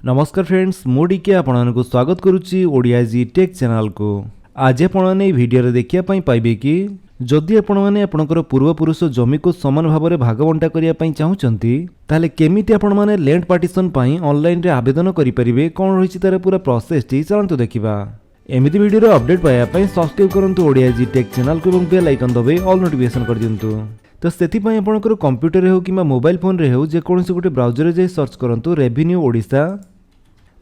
नमस्कार फ्रेंड्स मुझे आपको स्वागत करुच्ची ओडिया जी टेक चैनल को। आज आपने वीडियो देखिया पाइबे कि जदि आपने आपणकर पूर्वपुरुष जमी को समान भाव में भाग बंटा करने चाहूँगी ताले केमिति आपने लैंड पार्टीशन ऑनलाइन रे आवेदन करेंगे कौन रही तार पूरा प्रोसेस टी चलते देखा। एमती वीडियो अपडेट पाइबा सब्सक्राइब करूँ ओडिया जी टेक चैनल को बेल आइकन दबाई ऑल नोटिफिकेशन कर दिंतु। तो से आपंकर कंप्यूटर हो कि मोबाइल फोन रे हो जेकोसी गोटे ब्राउजर जाए सर्च करूँ रेवेन्यू ओडिशा।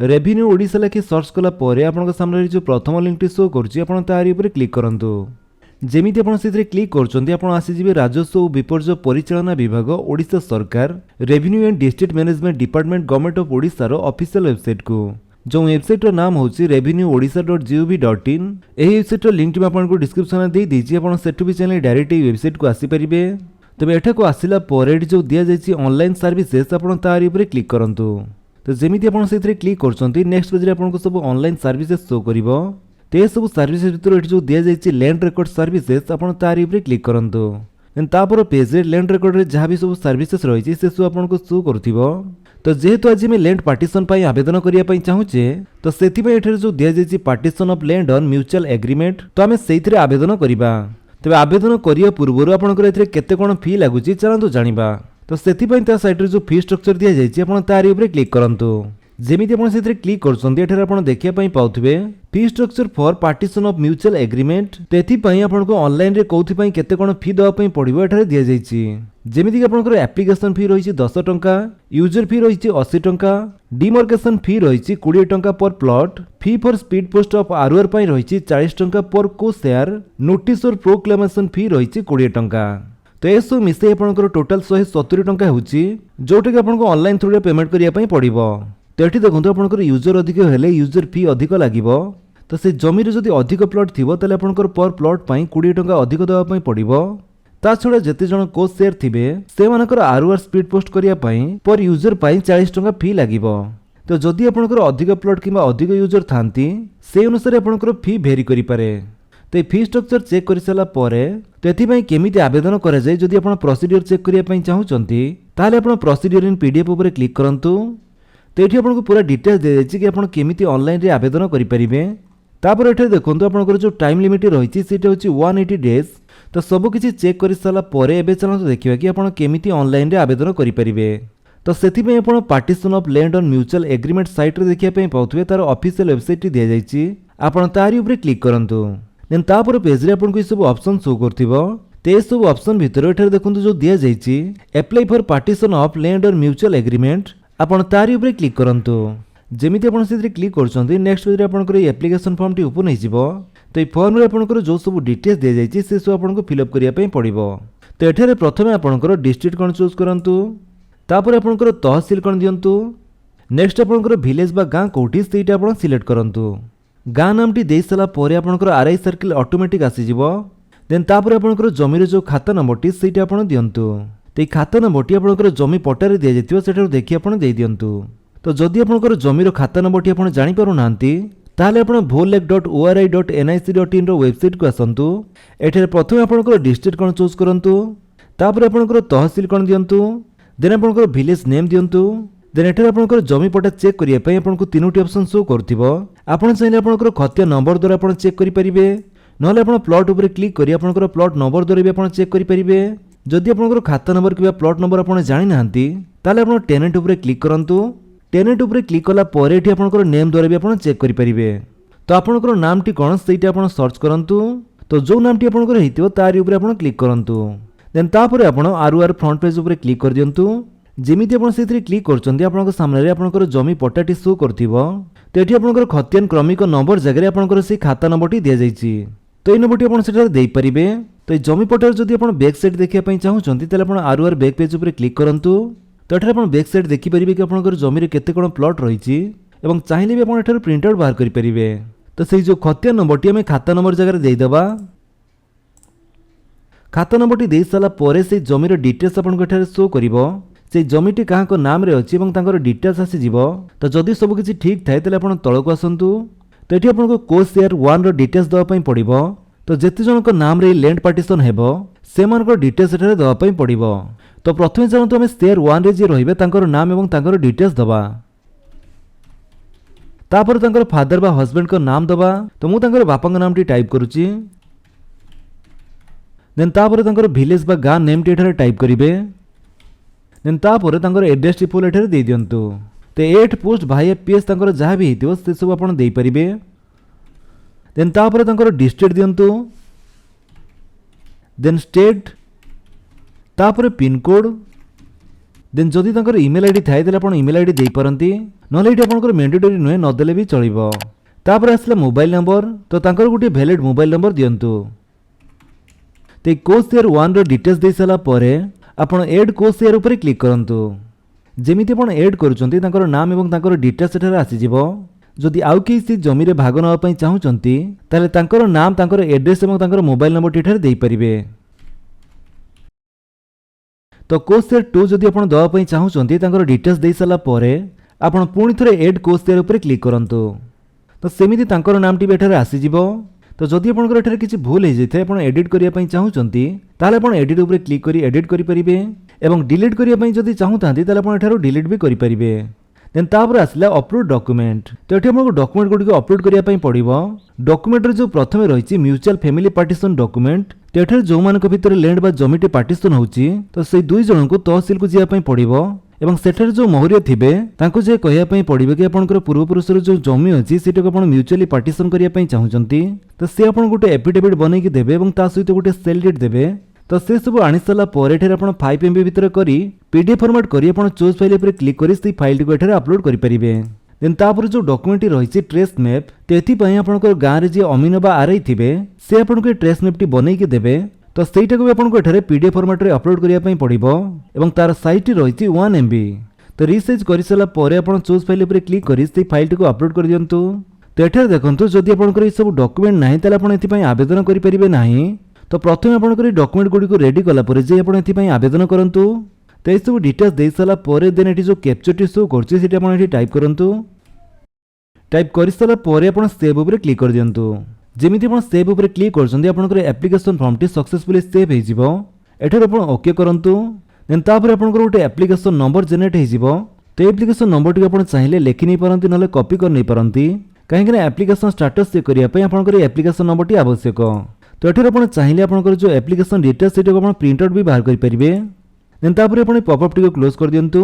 रेवेन्यू ओडिशा लिखि सर्च कलापर आपन सामने जो प्रथम लिंक शो कर क्लिक करूँ। जमीती आप क्लिक कर आसीजे राजस्व और विपर्य परिचालना विभाग ओडिशा सरकार revenue and district management department government of Odisha official website को जो वेबसाइट नाम हूँ revenueodisha.gov.in। यही वेबसाइट लिंक आपको डिस्क्रिप्शन दे दीजिए आप सेठू भी चैनल डायरेक्ट वेबसाइट को आसीपारे। तेज एठाक आसला जो दि जाए ऑनलाइन सर्विसेस आप क्लिक करूँ। तो जमीती आप क्लिक कर नेक्स्ट पेज आपको सब ऑनलाइन सर्विसेस शो कर तो सब सर्विसेस भर जो दि जाए लैंड रेकर्ड सर्विसेस आप क्लिक करूँ। तापर पेज लैंड रेकर्ड रे जहाँ भी सब सर्विसेस रही से सब आपको शो कर। तो जेहेतु आज मैं लैंड पार्टीशन आवेदन करने चाहूचे तो से जो दि जाए partition of land on mutual agreement तो आम से आवेदन करवा। तेज आवेदन करने पूर्व आपंकर केते कौन फी लगुच चलतु जाना। तो से सैड्रे जो फी स्ट्रक्चर दि जाए क्लिक करूँ। जमीती आप क्लिक कर देखा पाथे fee structure for partition of mutual agreement. तो ये आपको ऑनलाइन रे कौन केते कौन फी दवाई पड़ो एठारे दि जाए। जमीती आपंकर एप्लिकेशन फी रही 10 टंका, यूजर फी रही 80 टंका, डिमार्केशन फी रही 20 टंका पर plot, fee for speed post of ROR रही 40 टंका पर को शेयर, नोटिस और प्रोक्लेमेशन फी रही 20 टंका। तो यह सब मिसे आपंकर टोटाल 170 टंका होची जोटा कि आपको ऑनलाइन थ्रू पेमेंट करने पड़ो। तो ये देखो आपंकर यूजर अधिक हेले यूजर फी अधिक लगे। तो से जमी जदि अधिक प्लॉट थी आपंकर पर प्लॉट 20 टंका अधिक देवाई पड़ो। ता छड़ा जिते जन को शेयर थे से आरओआर स्पीड पोस्ट करने पर यूजर 40 टंका फी लगे। तो जदि आपंकर अधिक प्लॉट कि अधिक यूजर था से अनुसार आपंकर फी भेरी करें। तो फी स्ट्रक्चर चेक कर सारा तो ये केमिति आवेदन कराए जदि आप प्रोसीडियर चेक करने चाहूँगी ताले आप प्रोसीडियर इन पीडीएफ पर क्लिक करूँ। तो ये आपको पूरा डिटेल्स दे जाए कि आप केमिति ऑनलाइन रे आवेदन करेंगे। तापर ये देखो आपंकर जो टाइम लिमिट रही है 180 डेज। तो सब किसी चेक कर सारापर एवं चलते देखा कि आप केमिति ऑनलाइन रे आवेदन करेंगे। तो से partition of land on mutual agreement site रे देखा पाथे तार ऑफिशियल वेबसाइट दि जाए आप क्लिक करूँ। तापर पेज आपको सब ऑप्शन शो कर सब ऑप्शन भितर एठारे देखो जो दि जाए apply for partition of land on mutual agreement आप क्लिक करूँ। जमीती आप क्लिक कर नेक्स्ट पेज आपंकर एप्लिकेशन फॉर्म टी ओपन हो। तो ये फॉर्म रे आपंकर जो सब डिटेल्स दि जाए से सब आपको फिलअप करने पड़ो। तो ये प्रथम आपंकर डिस्ट्रिक्ट कौन चूज करूँ, तापर आपंकर तहसिल कौन दिंतु, नेक्स्ट आपंकर विलेज बा गाँ कौटी से सिलेक्ट करूँ। गाँ नामटी दे सारापर आपंकर आरआई सर्किल ऑटोमेटिक आसीज। देन तापर आपंकर जमीर जो खाता नंबर से दिंतु। तो ये खाता नंबर आपंकर जमी पट्टारे दि जाए से देखिए आप दिंतु। तो जदि आपंकर जमीर खाता नंबर आप जापर ना ताले आप volek.ori.nic.in वेबसाइट को आसतु। एठारे प्रथम आपंकर डिस्ट्रिक्ट कौन चूज करूँ, तापर आपंकर तहसिल कौन दिंतु, देन आपंकर विलेज नेम दिंतु। देन एठारे आपंकर जमी पट्टा चेक करने आपको 3टी ऑप्शन शो करथिबो। आपण चाहिए आपंकर खतिया नंबर द्वारा आप चेक करेंगे ना आप प्लॉट उपर क्लिक करी आपंकर प्लॉट नंबर द्वारा भी आप चेक करेंगे। जदि आपंकर खाता नंबर कि प्लॉट नंबर आप जानी ना ताले आप टेनेंट उपर क्लिक करूँ। टेनेंट उपर क्लिक कला परे एठी आपनकर नेम द्वारा भी आपन चेक करि परिबे। तो आपनकर नामटी कोन सेटा आपन सर्च करंतु। तो जो नामटी आपनकर हेतिबो तारि उपर आपन क्लिक करंतु। देन तापरे आपन आरओआर फ्रंट पेज उपर क्लिक कर दियंतु। जेमिति आपन सेथि क्लिक करचंदी आपनकर सामने रे आपनकर जमी पट्टाटी शो करथिबो। तो एठी आपनकर खतियान क्रमिक नंबर जगह आपनकर से खाता नंबरटी दिया जायछि। तो ए नंबरटी आपन सेटा देई परिबे। तो जमी पट्टार जदि आपन बैक साइड देखिया पई चाहउचंती तले आपन आरओआर बैक पेज उपर क्लिक करंतु। तो ये आप बैक साइड देखिपारे कि आपंकर जमी केते कौन प्लॉट रही चाहिए भी आप प्रिंट आउट बाहर करेंगे। तो से जो खतिया नंबरटी आम खाता नंबर जगह देदेबा। खाता नंबरटी दे सारापर से जमीर डिटेल्स आपको शो कर जमीटी क्या नाम रे अच्छी डिटेल्स आसीज। तो जदि सब किसी ठीक थाए तो आप तलक आसतु। तो ये आपको को शेयर 1 डिटेल्स देवाई पड़ो। तो जिते जन नाम रे लैंड पार्टीशन हेबो से डिटेल्स एठारे देवाई पड़ो। तो प्रथम चलते आम शेयर 1 रे जी रही नाम और डिटेल्स दबा। तापर तांकर फादर बा हस्बैंड को नाम दबा तो मु तांकर बापा नाम टी टाइप करूची देन तापर तांकर विलेज बा गाँ नेम टी एठारे टाइप करिवे देन तापर तांकर एड्रेस टी फुल एठारे दे दियंतु तो 8 पोस्ट भाई पीएस तांकर जहाँ भी हेतिबो से सब आपण देई परिबे देन तापर तांकर डिस्ट्रिक्ट दियंतु देन स्टेट तापर पिन कोड देन जदि तांकर ईमेल आईडी थाए देले आपण ईमेल आईडी देई परंती नले एठी आपनकर मैंडेटरी नुहे न देले भी चलिबो तापर आसला मोबाइल नंबर तो तांकर गुटे वैलिड मोबाइल नंबर दियंतु ते कोर्स ईयर 1 रो डिटेल्स देई साला परे आपण ऐड कोर्स ईयर ऊपर क्लिक करंतु जेमिति आपण ऐड करूचंती तांकर नाम एवं तांकर डिटेल्स एठारे आसी जिवो जदि आउ केही से जमी रे भाग नवा पई चाहुचंती ताले तांकर नाम तांकर एड्रेस एवं तांकर मोबाइल नंबर एठारे देई परिबे तो कोर्स ईयर 2 जदि आपण दवा पई चाहुचंती तांकर डिटेल्स देई साला परे आपण पुणी थरे ऐड कोर्स ईयर ऊपर क्लिक करंतु तो सेमिति तांकर नाम टी एठारे आसी जिवो तो जदि आपनकर एठारे किछि भूल हे जैथे आपण एडिट करिया पई चाहुचंती ताले आपण एडिट ऊपर क्लिक करी एडिट करि परिबे एवं डिलीट करिया पई जदि चाहुतांती ताले आपण एठारो डिलीट भी करि परिबे देन तापर आसला अपलोड डॉक्यूमेंट तो एठी हमको डॉक्यूमेंट गुडी को अपलोड करिया पई पड़िबो डॉक्यूमेंट रे जो प्रथमे रहिछि म्यूचुअल फैमिली पार्टीशन डॉक्यूमेंट तो एठारे जो मानक भितर लैंड बा जमीटे पार्टीशन होउछि तो सेई दुई जणन को तहसील को जिया पई पड़िबो एवं सेठारे जो महरिया थिबे तांको जे कहया पई पड़िबे कि आपनकर पूर्व पुरुषर जो जमी अछि सेटाको आपण म्यूचुअली पार्टीशन करिया पई चाहुचंती तो से आपण गुटे एफिडेविट बनै कि देबे एवं ता सहित गुटे सेल डेट देबे तो से सब आनी सारा पर एठारे आपण 5 MB भितर करी पीडीएफ फॉर्मेट करी आपण चूज फाइल ऊपर क्लिक करी से फाइल को एठारे अपलोड करि परिबे देन तापर जो डॉक्यूमेंट रहिछि ट्रेस मैप तेथि पई आपनकर गाँ रे जे अमीन बा आरई थिबे से आपण को ट्रेस मैप टी बनै कि देबे तो सेटा को आपन को एठारे पीडीएफ फॉर्मेट रे अपलोड करिया पई पड़िबो एवं तार साइज रहिछि 1 MB तो रिसाइज करि सला परे आपन चूज फाइल ऊपर क्लिक करी से फाइल को अपलोड कर दियंतु तो एठारे देखंतु जदि आपनकर ई सब डॉक्यूमेंट नाही ताले आपन एथि पई आवेदन करि परिबे नाही तो प्रथम आपनकर डॉक्यूमेंट गुडी को रेडी कला परे जे आपन एथि पई आवेदन करंतु तो ए सब डिटेल्स देई सला परे देन एठी जो कैप्चर टी शो करछि सेटा आपन एठी टाइप करंतु टाइप करि सला परे आपन सेव ऊपर क्लिक कर दियंतु जेमिति आपन सेव ऊपर क्लिक करछन्ती आपनकर एप्लिकेशन फॉर्म टी सक्सेसफुली सेव हे जिवो एठारे आपन ओके करंतु देन तापर आपनकर गोटे एप्लिकेशन नंबर जनरेट हे जिवो तो एप्लिकेशन नंबर टी आपन चाहिले लेखि नै परंती नले कॉपी कर नै परंती काहे कि एप्लिकेशन स्टेटस चेक करिया पई आपनकर एप्लिकेशन नंबर टी आवश्यक तो एठारे आपन चाहिले आपनकर जो एप्लिकेशन डिटेल्स सेटा को आपन प्रिंट आउट भी बाहर करि परिबे देन तापर आपन पॉपअप टी को क्लोज कर दियंतु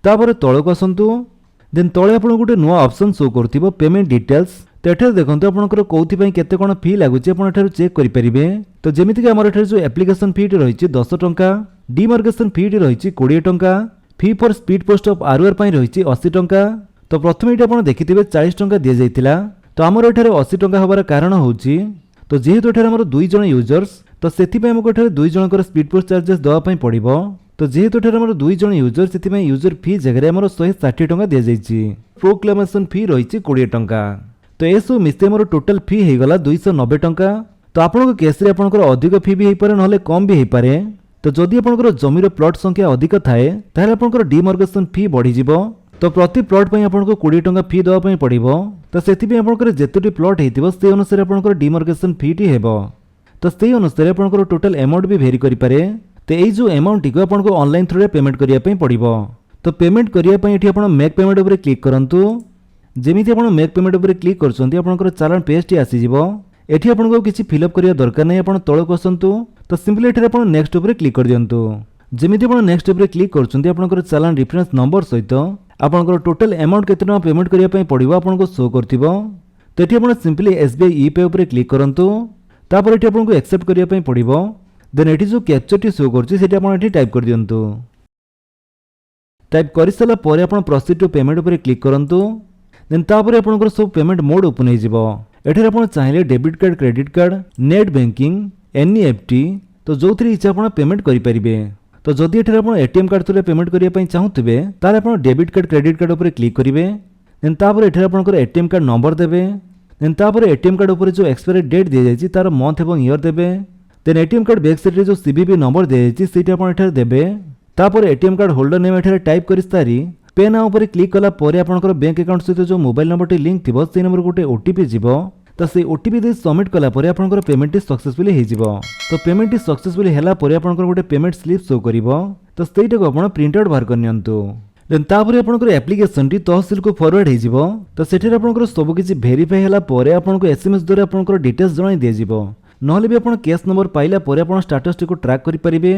तापर तळको आसंतु देन तळे आपन गोटे नुवा ऑप्शन शो करथिबो पेमेंट डिटेल्स तो एठारे देखंतु आपनकर कोथि पई केते कोन फी लागुची आपन एठारे चेक करि परिबे तो जेमिति कि हमर एठारे जो एप्लिकेशन फी टी रहिछि 10 टंका डिमार्केशन फी टी रहिछि 20 टंका fee for speed post of ROR पई रहिछि 80 टंका तो प्रथमे एटा आपन देखिथिबे 40 टंका दिया जाइतिला तो हमर एठारे 80 टंका होबार कारण होउछि तो जेहेतु एठारे हमर 2 जण यूजर्स तो सेथि पई हमको एठारे 2 जनकर स्पीड पोस्ट चार्जेस दवा पई पड़िबो तो जेहेतु एठारे हमर 2 जण यूजर सेथि पई यूजर फी जगह हमर 160 टंका दिया जाइछि प्रोक्लेमेशन फी रहिछि 20 टंका तो ए सब मिसे हमर टोटल फी हे गला 290 टंका तो आपनको केस रे आपनकर अधिक फी भी हे पारे नहले कम भी हे पारे तो जदि आपनकर जमीर प्लॉट संख्या अधिक थाए ताले आपनकर डिमार्केशन फी बढ़ी जिवो तो प्रति प्लॉट पई आपनको 20 टंका फी दवा पई पड़िबो तो सेथि पई आपनकर जेतोटी प्लॉट हेतिबो से अनुसार आपनकर डिमार्केशन फी टी हेबो तो से अनुसार आपनकर टोटल अमाउंट भी वेरी करि पारे तो एई जो अमाउंट टी को आपनको ऑनलाइन थ्रू रे पेमेंट करिया पई पड़िबो तो पेमेंट करिया पई एठी आपण मेक पेमेंट ऊपर क्लिक करंतु जेमिति आपण मेक पेमेंट ऊपर क्लिक करछन्ती आपनकर चालान पेज टी आसी जिवो एठी आपनको किछि फिल अप करिया दरकार नै आपण तळको आसंतु तो सिंपली एठी आपण नेक्स्ट ऊपर क्लिक कर दियंतु जेमिति आपण नेक्स्ट ऊपर क्लिक करछन्ती आपनकर चालान रेफरेंस नंबर सहित आपनकर टोटल अमाउंट केते टका पेमेंट करिया पई पड़िबो आपनको शो करथिबो तो एठी आपण सिंपली एसबीआई ई पे ऊपर क्लिक करंतु तापर एठी आपनको एक्सेप्ट करिया पई पड़िबो देन एठी जो कैप्चर टी शो करछि सेठी आपण एठी टाइप कर दियंतु टाइप करि सला परे आपण प्रोसीड टू पेमेंट ऊपर क्लिक करंतु देन तापर आपनकर सब पेमेंट मोड ओपन हे जिवो एठी आपण चाहिले debit card credit card net banking NEFT तो जोथि इच्छा आपण पेमेंट करि परिबे तो जदि एठी आपण एटीएम कार्ड थ्रू पेमेंट करिया पई चाहुतबे ताले आपण डेबिट कार्ड क्रेडिट कार्ड ऊपर क्लिक करिवे देन तापर एठी आपनकर एटीएम कार्ड नंबर देबे देन तापर एटीएम कार्ड ऊपर जो एक्सपायरी डेट दिया जायछि तार मंथ एवं ईयर देबे then ATM card back side रे जो सीवीवी नंबर दिया जायछि सेटा आपण एठार देबे तापर एटीएम कार्ड होल्डर नेम एठार टाइप करि सारी पे नाउ ऊपर क्लिक कला परे आपनकर बैंक अकाउंट सहित जो मोबाइल नंबर टी लिंक थिबो से नंबर गोटे ओटीपी जिवो तो से ओटीपी दे सबमिट कला परे आपनकर पेमेंट टी सक्सेसफुली हे जिवो तो पेमेंट टी सक्सेसफुली हैला परे आपनकर गोटे पेमेंट स्लिप शो करिवो तो सेटा को आपण प्रिंट आउट बाहर कर नियंतु देन तापर आपनकर एप्लिकेशन टी तहसील को फॉरवर्ड हे जिवो तो सेठे आपनकर सब किछि वेरीफाई हला परे आपनको एसएमएस द्वारा आपनकर डिटेल्स जणाई दिया जिवो नहले भी आपण केस नंबर पाइला परे आपण स्टेटस टी को ट्रैक करि परिबे।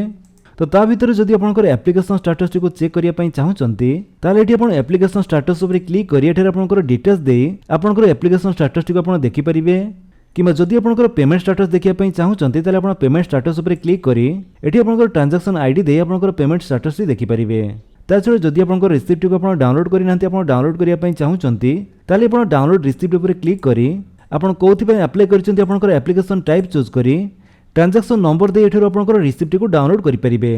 तो ता भीतर जदि आपनकर एप्लिकेशन स्टेटस टी को चेक करिया पई चाहुचंती ताले एठी आपण एप्लिकेशन स्टेटस ऊपर क्लिक करी एठी आपनकर डिटेल्स देई आपनकर एप्लिकेशन स्टेटस टी को आपण देखि परिबे किमा जदि आपनकर पेमेंट स्टेटस देखिया पई चाहुचंती ताले आपण पेमेंट स्टेटस ऊपर क्लिक करी एठी आपनकर ट्रांजैक्शन आईडी देई आपनकर पेमेंट स्टेटस टी देखि परिबे। ताछड़े जदि आपनकर रिसिप्ट को आपण डाउनलोड करि नांती आपण डाउनलोड करिया पई चाहुचंती ताले आपण डाउनलोड रिसिप्ट ऊपर क्लिक करी आपण कोथि पई अप्लाई करचंती आपनकर एप्लिकेशन टाइप चूज करी ट्रांजैक्शन नंबर दे एठरो आपनकर रिसिप्ट को डाउनलोड करि परिबे।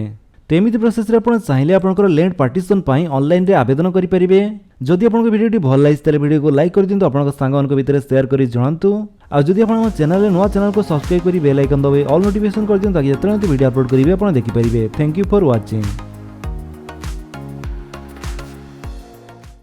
तेमिति प्रोसेस रे आपण चाहिले आपनकर लैंड पार्टीशन पई ऑनलाइन रे आवेदन करि परिबे। जदि आपनको वीडियोटी भल लागिस ताले वीडियो को लाइक कर दियंतु आपनकर सांगମାନଙ୍କ भितर शेयर करि जणांतु आ जदि आपण हम चैनल रे नवा चैनल को सब्सक्राइब करि बेल आइकन दबाइ ऑल नोटिफिकेशन कर दियंतु ताकि जतरा वीडियो अपलोड करिवे आपण देखि परिबे। Thank you for watching.